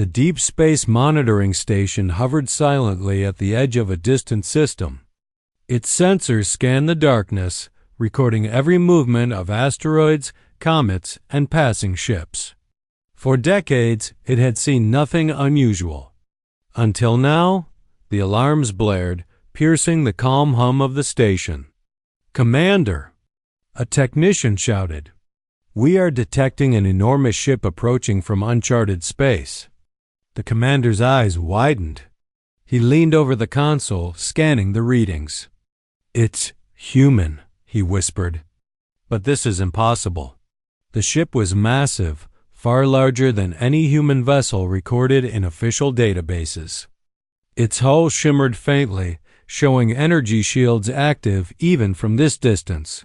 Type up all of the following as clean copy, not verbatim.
The Deep Space Monitoring Station hovered silently at the edge of a distant system. Its sensors scanned the darkness, recording every movement of asteroids, comets, and passing ships. For decades, it had seen nothing unusual. Until now, the alarms blared, piercing the calm hum of the station. "Commander!" a technician shouted. "We are detecting an enormous ship approaching from uncharted space." The commander's eyes widened. He leaned over the console, scanning the readings. "It's human," he whispered. "But this is impossible." The ship was massive, far larger than any human vessel recorded in official databases. Its hull shimmered faintly, showing energy shields active even from this distance.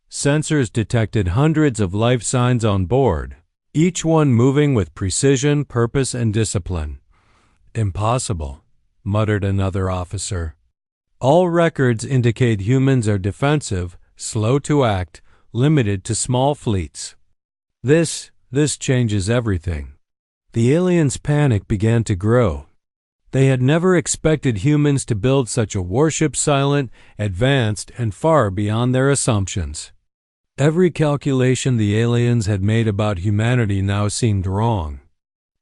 Sensors detected hundreds of life signs on board, each one moving with precision, purpose, and discipline. "Impossible," muttered another officer. "All records indicate humans are defensive, slow to act, limited to small fleets." This changes everything. The aliens' panic began to grow. They had never expected humans to build such a warship silent, advanced, and far beyond their assumptions. Every calculation the aliens had made about humanity now seemed wrong.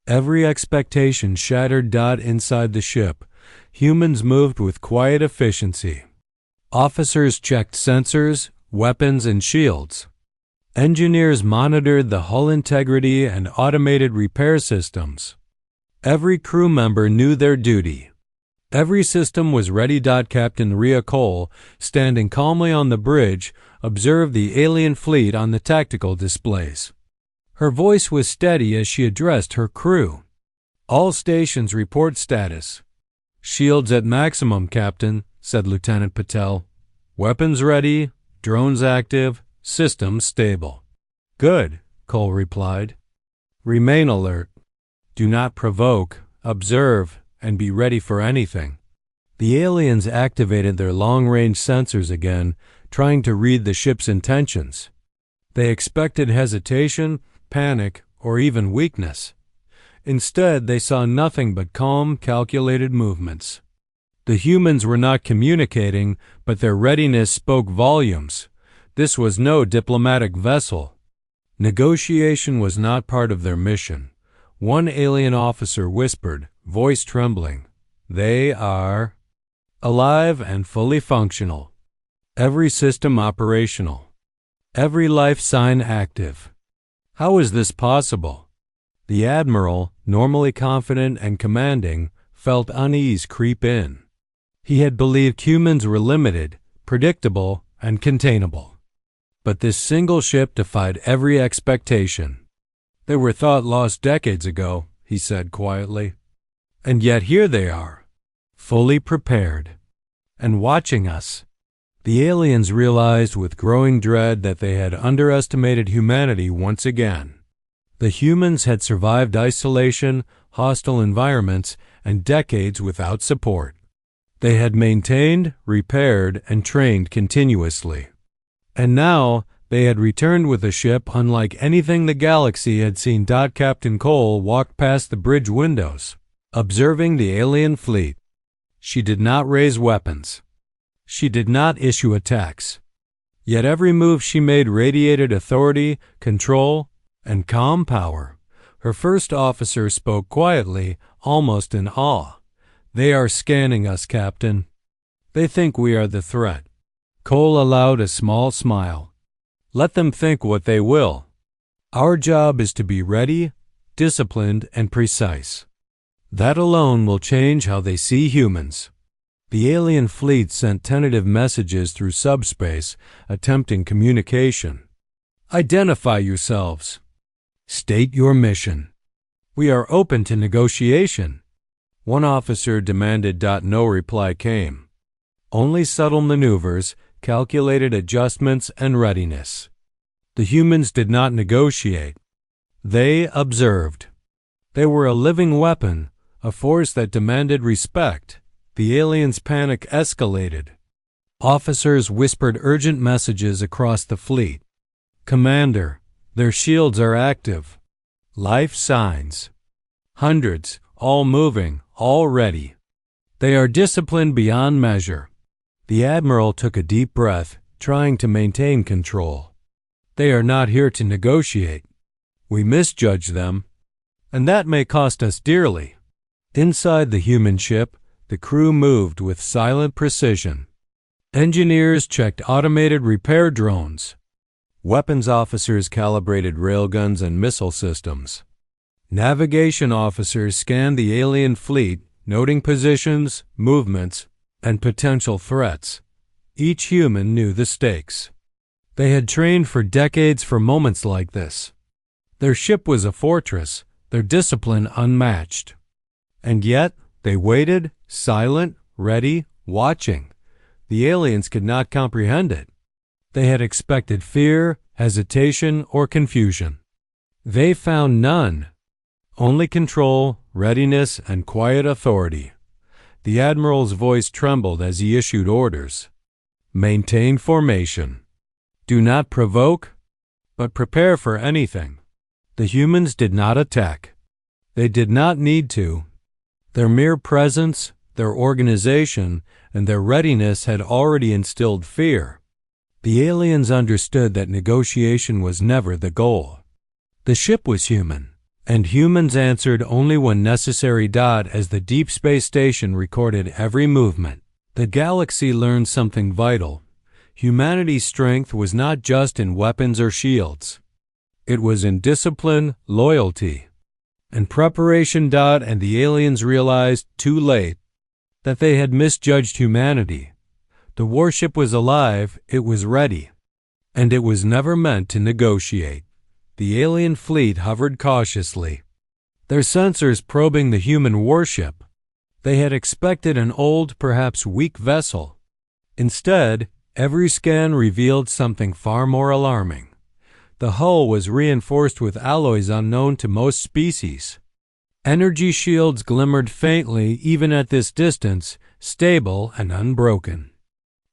Every expectation shattered. Inside the ship, humans moved with quiet efficiency. Officers checked sensors, weapons, and shields. Engineers monitored the hull integrity and automated repair systems. Every crew member knew their duty. Every system was ready. Captain Rhea Cole, standing calmly on the bridge, observed the alien fleet on the tactical displays. Her voice was steady as she addressed her crew. "All stations report status." "Shields at maximum, Captain," said Lieutenant Patel. "Weapons ready, drones active, systems stable." "Good," Cole replied. "Remain alert. Do not provoke, observe, and be ready for anything." The aliens activated their long-range sensors again, trying to read the ship's intentions. They expected hesitation, panic, or even weakness. Instead, they saw nothing but calm, calculated movements. The humans were not communicating, but their readiness spoke volumes. This was no diplomatic vessel. Negotiation was not part of their mission. One alien officer whispered, voice trembling, "They are alive and fully functional. Every system operational. Every life sign active." How is this possible? The admiral, normally confident and commanding, felt unease creep in. He had believed humans were limited, predictable, and containable. But this single ship defied every expectation. "They were thought lost decades ago," he said quietly. "And yet here they are, fully prepared, and watching us." The aliens realized with growing dread that they had underestimated humanity once again. The humans had survived isolation, hostile environments, and decades without support. They had maintained, repaired, and trained continuously. And now they had returned with a ship unlike anything the galaxy had seen. Captain Cole walked past the bridge windows, observing the alien fleet. She did not raise weapons. She did not issue attacks. Yet every move she made radiated authority, control, and calm power. Her first officer spoke quietly, almost in awe. "They are scanning us, Captain. They think we are the threat." Cole allowed a small smile. "Let them think what they will. Our job is to be ready, disciplined, and precise. That alone will change how they see humans." The alien fleet sent tentative messages through subspace, attempting communication. "Identify yourselves. State your mission. We are open to negotiation." One officer demanded. No reply came. Only subtle maneuvers, calculated adjustments, and readiness. The humans did not negotiate. They observed. They were a living weapon, a force that demanded respect. The aliens' panic escalated. Officers whispered urgent messages across the fleet. "Commander, their shields are active. Life signs. Hundreds, all moving, all ready. They are disciplined beyond measure. The admiral took a deep breath, trying to maintain control. They are not here to negotiate. We misjudge them, and that may cost us dearly. Inside the human ship, the crew moved with silent precision. Engineers checked automated repair drones. Weapons officers calibrated railguns and missile systems. Navigation officers scanned the alien fleet, noting positions, movements, and potential threats. Each human knew the stakes. They had trained for decades for moments like this. Their ship was a fortress, their discipline unmatched. And yet, they waited, silent, ready, watching. The aliens could not comprehend it. They had expected fear, hesitation, or confusion. They found none. Only control, readiness, and quiet authority. The admiral's voice trembled as he issued orders. Maintain formation. Do not provoke, but prepare for anything. The humans did not attack. They did not need to. Their mere presence, their organization, and their readiness had already instilled fear. The aliens understood that negotiation was never the goal. The ship was human, and humans answered only when necessary. As the Deep Space Station recorded every movement, the galaxy learned something vital. Humanity's strength was not just in weapons or shields. It was in discipline, loyalty, and preparation. And the aliens realized, too late, that they had misjudged humanity. The warship was alive, it was ready, and it was never meant to negotiate. The alien fleet hovered cautiously, their sensors probing the human warship. They had expected an old, perhaps weak vessel. Instead, every scan revealed something far more alarming. The hull was reinforced with alloys unknown to most species. Energy shields glimmered faintly even at this distance, stable and unbroken.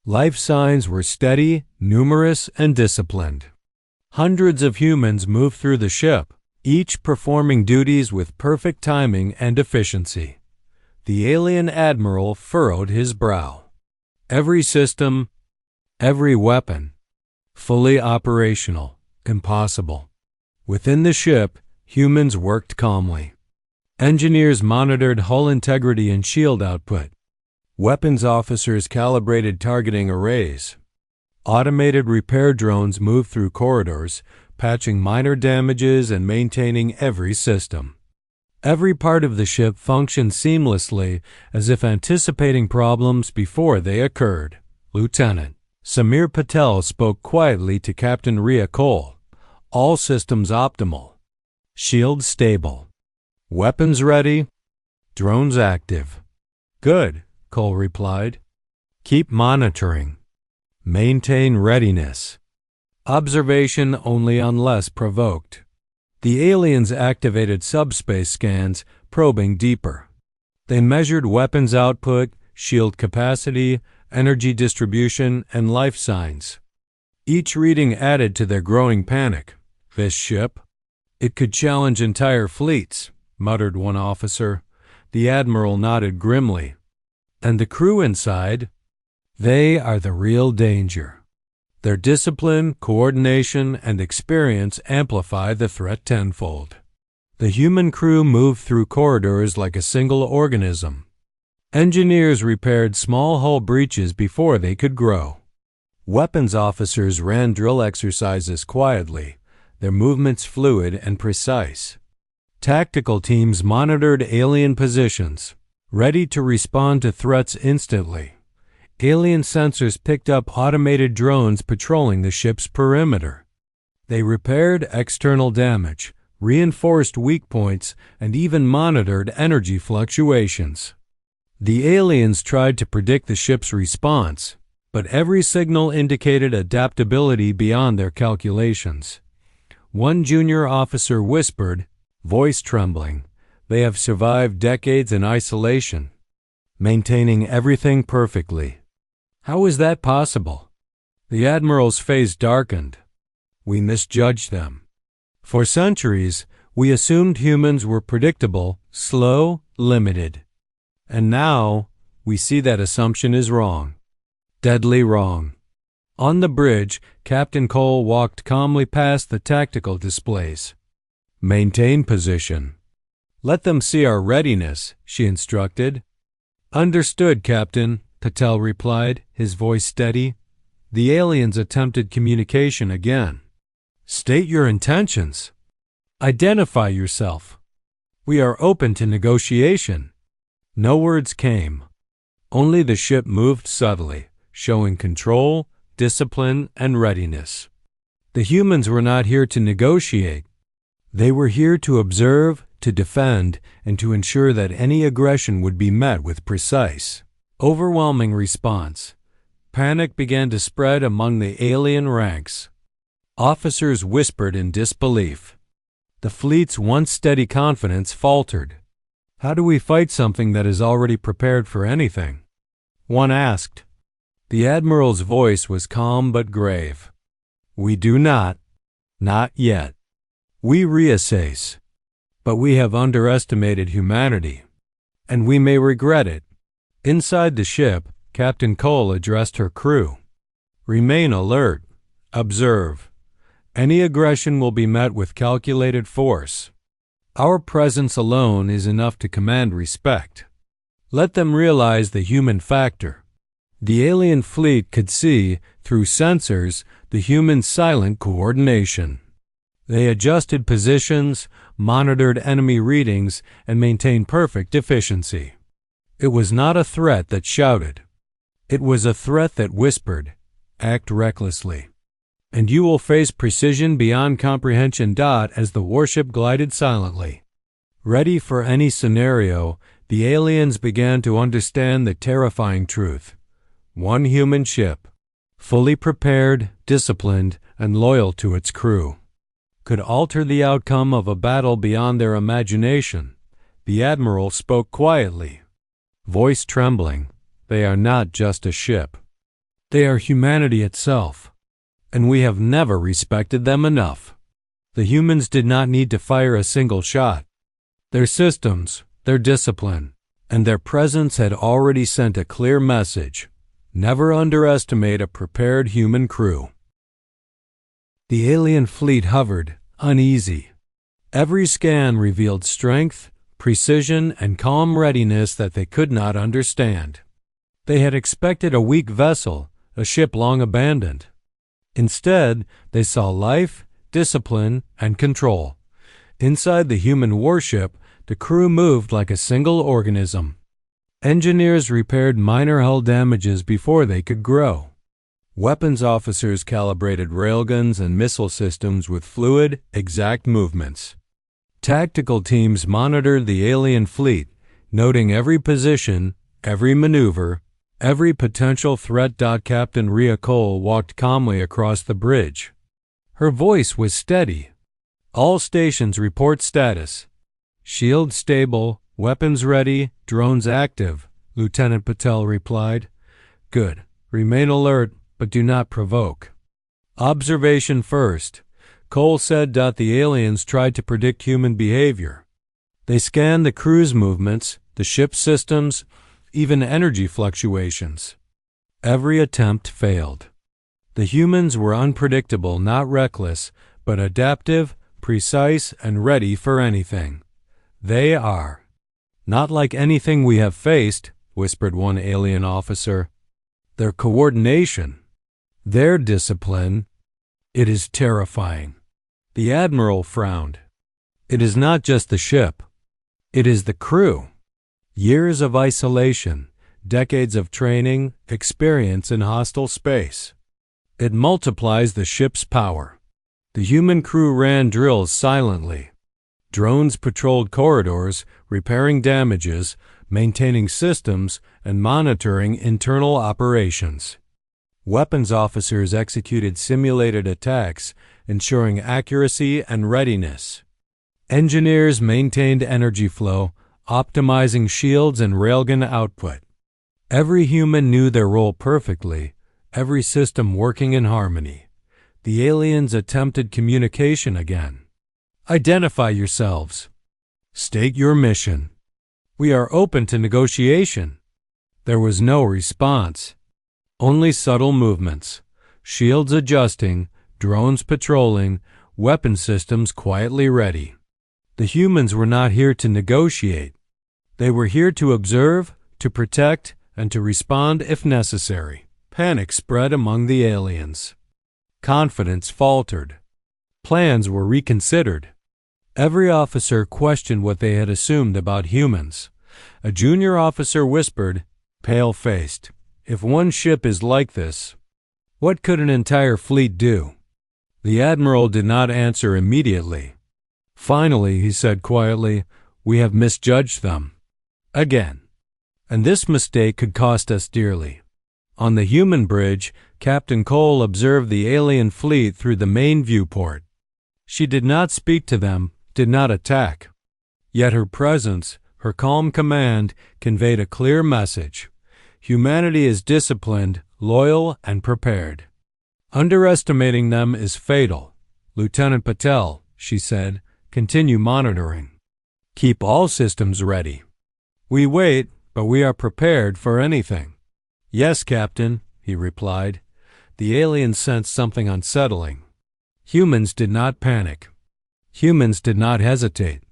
Life signs were steady, numerous, and disciplined. Hundreds of humans moved through the ship, each performing duties with perfect timing and efficiency. The alien admiral furrowed his brow. Every system, every weapon, fully operational, impossible. Within the ship, humans worked calmly. Engineers monitored hull integrity and shield output. Weapons officers calibrated targeting arrays. Automated repair drones moved through corridors, patching minor damages and maintaining every system. Every part of the ship functioned seamlessly, as if anticipating problems before they occurred. Lieutenant Samir Patel spoke quietly to Captain Ria Cole. All systems optimal. Shields stable. Weapons ready. Drones active. Good, Cole replied. Keep monitoring. Maintain readiness. Observation only unless provoked. The aliens activated subspace scans, probing deeper. They measured weapons output, shield capacity, energy distribution, and life signs. Each reading added to their growing panic. This ship? It could challenge entire fleets, muttered one officer. The admiral nodded grimly. And the crew inside? They are the real danger. Their discipline, coordination, and experience amplify the threat tenfold. The human crew moved through corridors like a single organism. Engineers repaired small hull breaches before they could grow. Weapons officers ran drill exercises quietly, their movements fluid and precise. Tactical teams monitored alien positions, ready to respond to threats instantly. Alien sensors picked up automated drones patrolling the ship's perimeter. They repaired external damage, reinforced weak points, and even monitored energy fluctuations. The aliens tried to predict the ship's response, but every signal indicated adaptability beyond their calculations. One junior officer whispered, voice trembling, "They have survived decades in isolation, maintaining everything perfectly." How is that possible? The admiral's face darkened. We misjudged them. For centuries, We assumed humans were predictable, slow, limited. And now, we see that assumption is wrong. Deadly wrong. On the bridge, Captain Cole walked calmly past the tactical displays. Maintain position. Let them see our readiness, she instructed. Understood, Captain, Patel replied, his voice steady. The aliens attempted communication again. State your intentions. Identify yourself. We are open to negotiation. No words came. Only the ship moved subtly, showing control, discipline, and readiness. The humans were not here to negotiate. They were here to observe, to defend, and to ensure that any aggression would be met with precise, overwhelming response. Panic began to spread among the alien ranks. Officers whispered in disbelief. The fleet's once steady confidence faltered. How do we fight something that is already prepared for anything? One asked. The admiral's voice was calm but grave. We do not. Not yet. We reassess. But we have underestimated humanity. And we may regret it. Inside the ship, Captain Cole addressed her crew. Remain alert. Observe. Any aggression will be met with calculated force. Our presence alone is enough to command respect. Let them realize the human factor. The alien fleet could see, through sensors, the human silent coordination. They adjusted positions, monitored enemy readings, and maintained perfect efficiency. It was not a threat that shouted. It was a threat that whispered, act recklessly. And you will face precision beyond comprehension. As the warship glided silently. Ready for any scenario, the aliens began to understand the terrifying truth. One human ship, fully prepared, disciplined, and loyal to its crew, could alter the outcome of a battle beyond their imagination. The admiral spoke quietly, voice trembling. They are not just a ship. They are humanity itself. And we have never respected them enough. The humans did not need to fire a single shot. Their systems, their discipline, and their presence had already sent a clear message. Never underestimate a prepared human crew. The alien fleet hovered, uneasy. Every scan revealed strength, precision, and calm readiness that they could not understand. They had expected a weak vessel, a ship long abandoned. Instead, they saw life, discipline, and control. Inside the human warship, the crew moved like a single organism. Engineers repaired minor hull damages before they could grow. Weapons officers calibrated railguns and missile systems with fluid, exact movements. Tactical teams monitored the alien fleet, noting every position, every maneuver, every potential threat. Captain Rhea Cole walked calmly across the bridge. Her voice was steady. All stations report status. Shield stable, weapons ready, drones active, Lieutenant Patel replied. Good. Remain alert, but do not provoke. Observation first, Cole said. The aliens tried to predict human behavior. They scanned the crew's movements, the ship's systems, even energy fluctuations. Every attempt failed. The humans were unpredictable, not reckless, but adaptive, precise, and ready for anything. They are. Not like anything we have faced, whispered one alien officer. Their coordination, their discipline, it is terrifying. The admiral frowned. It is not just the ship. It is the crew. Years of isolation, decades of training, experience in hostile space. It multiplies the ship's power. The human crew ran drills silently. Drones patrolled corridors, repairing damages, maintaining systems, and monitoring internal operations. Weapons officers executed simulated attacks, ensuring accuracy and readiness. Engineers maintained energy flow, optimizing shields and railgun output. Every human knew their role perfectly, every system working in harmony. The aliens attempted communication again. Identify yourselves. State your mission. We are open to negotiation. There was no response. Only subtle movements. Shields adjusting, drones patrolling, weapon systems quietly ready. The humans were not here to negotiate. They were here to observe, to protect, and to respond if necessary. Panic spread among the aliens. Confidence faltered. Plans were reconsidered. Every officer questioned what they had assumed about humans. A junior officer whispered, pale-faced, "If one ship is like this, what could an entire fleet do?" The admiral did not answer immediately. Finally, he said quietly, "We have misjudged them. Again. And this mistake could cost us dearly." On the human bridge, Captain Cole observed the alien fleet through the main viewport. She did not speak to them, did not attack. Yet her presence, her calm command, conveyed a clear message. Humanity is disciplined, loyal, and prepared. Underestimating them is fatal. "Lieutenant Patel," she said, "continue monitoring. Keep all systems ready. We wait, but we are prepared for anything." "Yes, Captain," he replied. The aliens sensed something unsettling. Humans did not panic. Humans did not hesitate.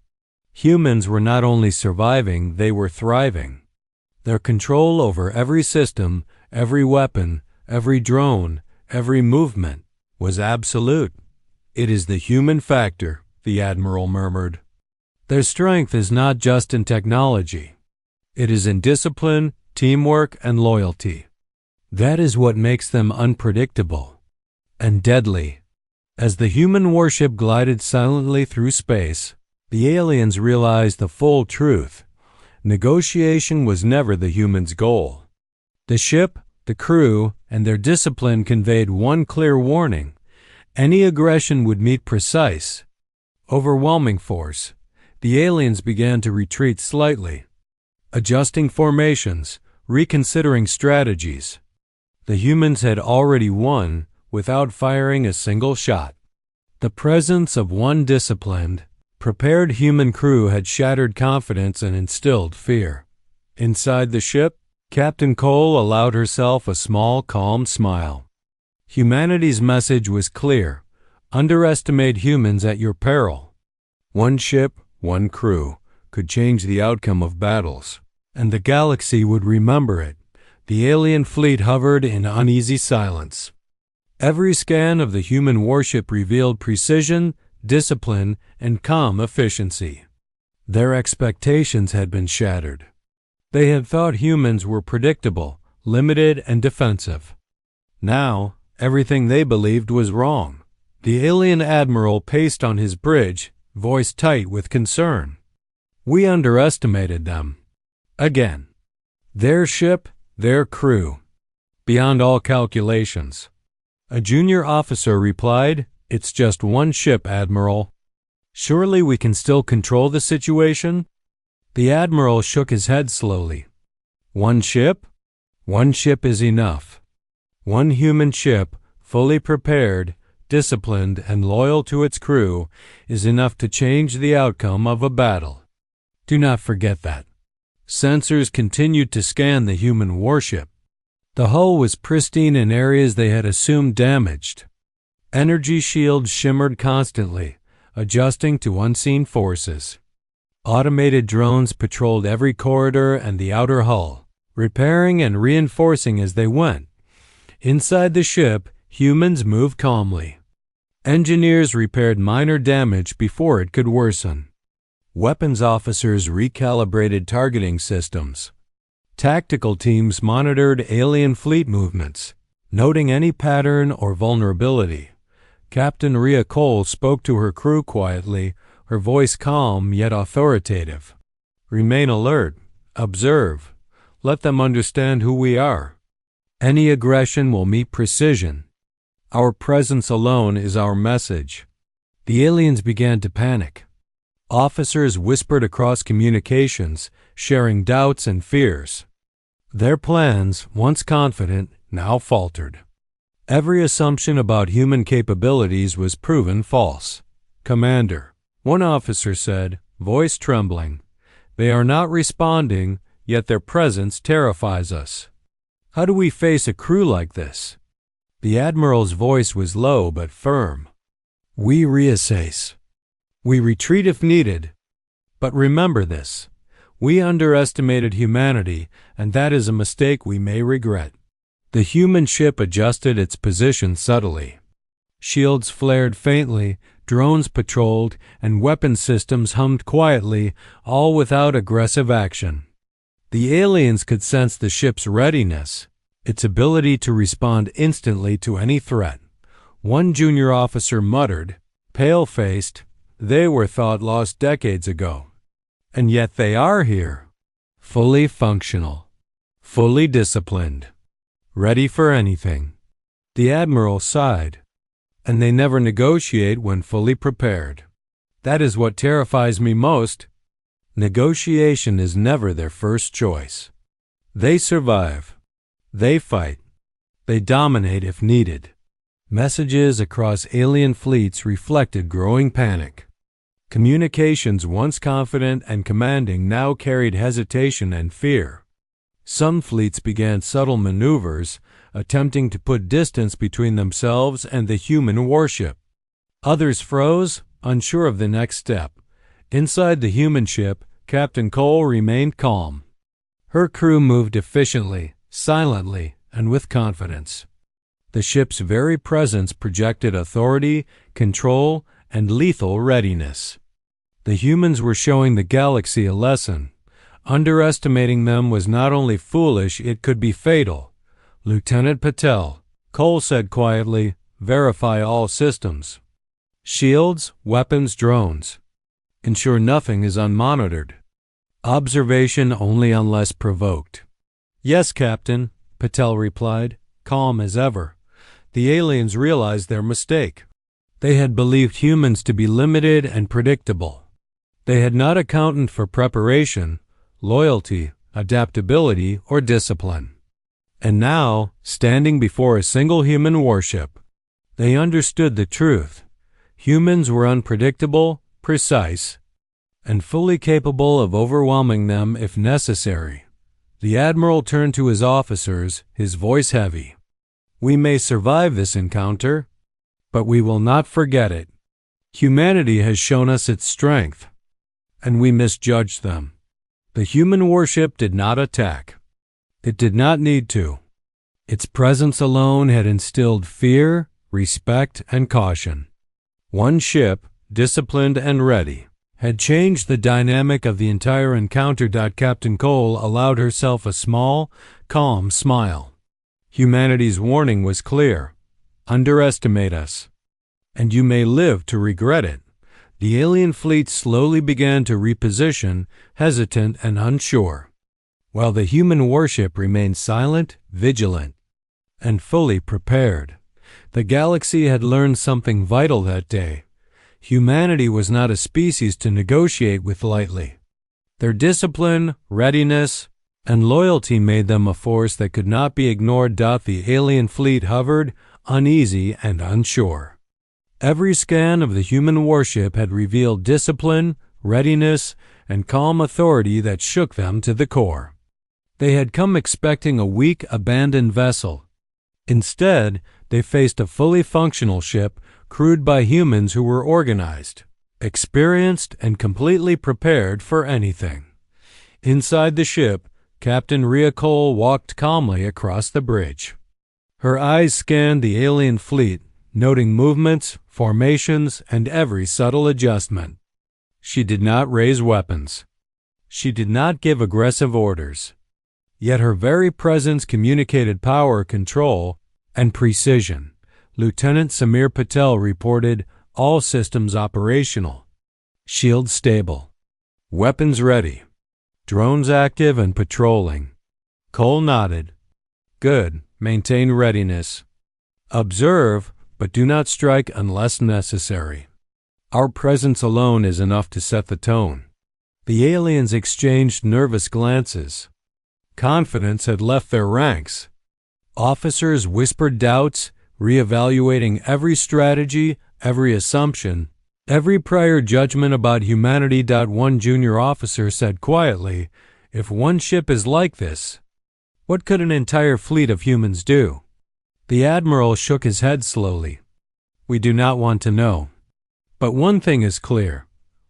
Humans were not only surviving, they were thriving. Their control over every system, every weapon, every drone, every movement was absolute. "It is the human factor," the admiral murmured. "Their strength is not just in technology. It is in discipline, teamwork, and loyalty. That is what makes them unpredictable and deadly." As the human warship glided silently through space, the aliens realized the full truth. Negotiation was never the humans' goal. The ship, the crew, and their discipline conveyed one clear warning. Any aggression would meet precise, overwhelming force. The aliens began to retreat slightly, adjusting formations, reconsidering strategies. The humans had already won without firing a single shot. The presence of one disciplined, prepared human crew had shattered confidence and instilled fear. Inside the ship, Captain Cole allowed herself a small, calm smile. Humanity's message was clear. Underestimate humans at your peril. One ship, one crew, could change the outcome of battles, and the galaxy would remember it. The alien fleet hovered in uneasy silence. Every scan of the human warship revealed precision, discipline, and calm efficiency. Their expectations had been shattered. They had thought humans were predictable, limited, and defensive. Now, everything they believed was wrong. The alien admiral paced on his bridge, voice tight with concern. "We underestimated them. Again. Their ship, their crew. Beyond all calculations." A junior officer replied, "It's just one ship, Admiral. Surely we can still control the situation?" The admiral shook his head slowly. "One ship? One ship is enough. One human ship, fully prepared, disciplined, and loyal to its crew, is enough to change the outcome of a battle. Do not forget that." Sensors continued to scan the human warship. The hull was pristine in areas they had assumed damaged. Energy shields shimmered constantly, adjusting to unseen forces. Automated drones patrolled every corridor and the outer hull, repairing and reinforcing as they went. Inside the ship, humans moved calmly. Engineers repaired minor damage before it could worsen. Weapons officers recalibrated targeting systems. Tactical teams monitored alien fleet movements, noting any pattern or vulnerability. Captain Rhea Cole spoke to her crew quietly, her voice calm yet authoritative. "Remain alert. Observe. Let them understand who we are. Any aggression will meet precision. Our presence alone is our message." The aliens began to panic. Officers whispered across communications, sharing doubts and fears. Their plans, once confident, now faltered. Every assumption about human capabilities was proven false. "Commander, One officer said, voice trembling, "They are not responding, yet their presence terrifies us. How do we face a crew like this?" The admiral's voice was low but firm. "We reassess. We retreat if needed. But remember this. We underestimated humanity, and that is a mistake we may regret." The human ship adjusted its position subtly. Shields flared faintly, drones patrolled, and weapon systems hummed quietly, all without aggressive action. The aliens could sense the ship's readiness, its ability to respond instantly to any threat. One junior officer muttered, pale-faced, "They were thought lost decades ago. And yet they are here, fully functional, fully disciplined, ready for anything." The admiral sighed. "And they never negotiate when fully prepared. That is what terrifies me most. Negotiation is never their first choice. They survive. They fight. They dominate if needed." Messages across alien fleets reflected growing panic. Communications once confident and commanding now carried hesitation and fear. Some fleets began subtle maneuvers, attempting to put distance between themselves and the human warship. Others froze, unsure of the next step. Inside the human ship, Captain Cole remained calm. Her crew moved efficiently, silently, and with confidence. The ship's very presence projected authority, control, and lethal readiness. The humans were showing the galaxy a lesson. Underestimating them was not only foolish, it could be fatal. "Lieutenant Patel," Cole said quietly, "verify all systems. Shields, weapons, drones. Ensure nothing is unmonitored. Observation only unless provoked." "Yes, Captain," Patel replied, calm as ever. The aliens realized their mistake. They had believed humans to be limited and predictable. They had not accounted for preparation, loyalty, adaptability, or discipline. And now, standing before a single human warship, they understood the truth. Humans were unpredictable, precise, and fully capable of overwhelming them if necessary. The admiral turned to his officers, his voice heavy. "We may survive this encounter, but we will not forget it. Humanity has shown us its strength, and we misjudged them." The human warship did not attack. It did not need to. Its presence alone had instilled fear, respect, and caution. One ship, disciplined and ready, had changed the dynamic of the entire encounter. Captain Cole allowed herself a small, calm smile. Humanity's warning was clear. Underestimate us, and you may live to regret it. The alien fleet slowly began to reposition, hesitant and unsure, while the human warship remained silent, vigilant, and fully prepared. The galaxy had learned something vital that day. Humanity was not a species to negotiate with lightly. Their discipline, readiness, and loyalty made them a force that could not be ignored. The alien fleet hovered, uneasy and unsure. Every scan of the human warship had revealed discipline, readiness, and calm authority that shook them to the core. They had come expecting a weak, abandoned vessel. Instead, they faced a fully functional ship crewed by humans who were organized, experienced, and completely prepared for anything. Inside the ship, Captain Rhea Cole walked calmly across the bridge. Her eyes scanned the alien fleet, noting movements, formations, and every subtle adjustment. She did not raise weapons. She did not give aggressive orders. Yet her very presence communicated power, control, and precision. Lieutenant Samir Patel reported, "All systems operational. Shields stable. Weapons ready. Drones active and patrolling." Cole nodded. "Good. Maintain readiness. Observe, but do not strike unless necessary. Our presence alone is enough to set the tone." The aliens exchanged nervous glances. Confidence had left their ranks. Officers whispered doubts, reevaluating every strategy, every assumption, Every prior judgment about humanity. One junior officer said quietly, "If one ship is like this, what could an entire fleet of humans do?" The admiral shook his head slowly. "We do not want to know. But one thing is clear.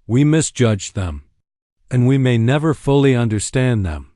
We misjudged them, and we may never fully understand them."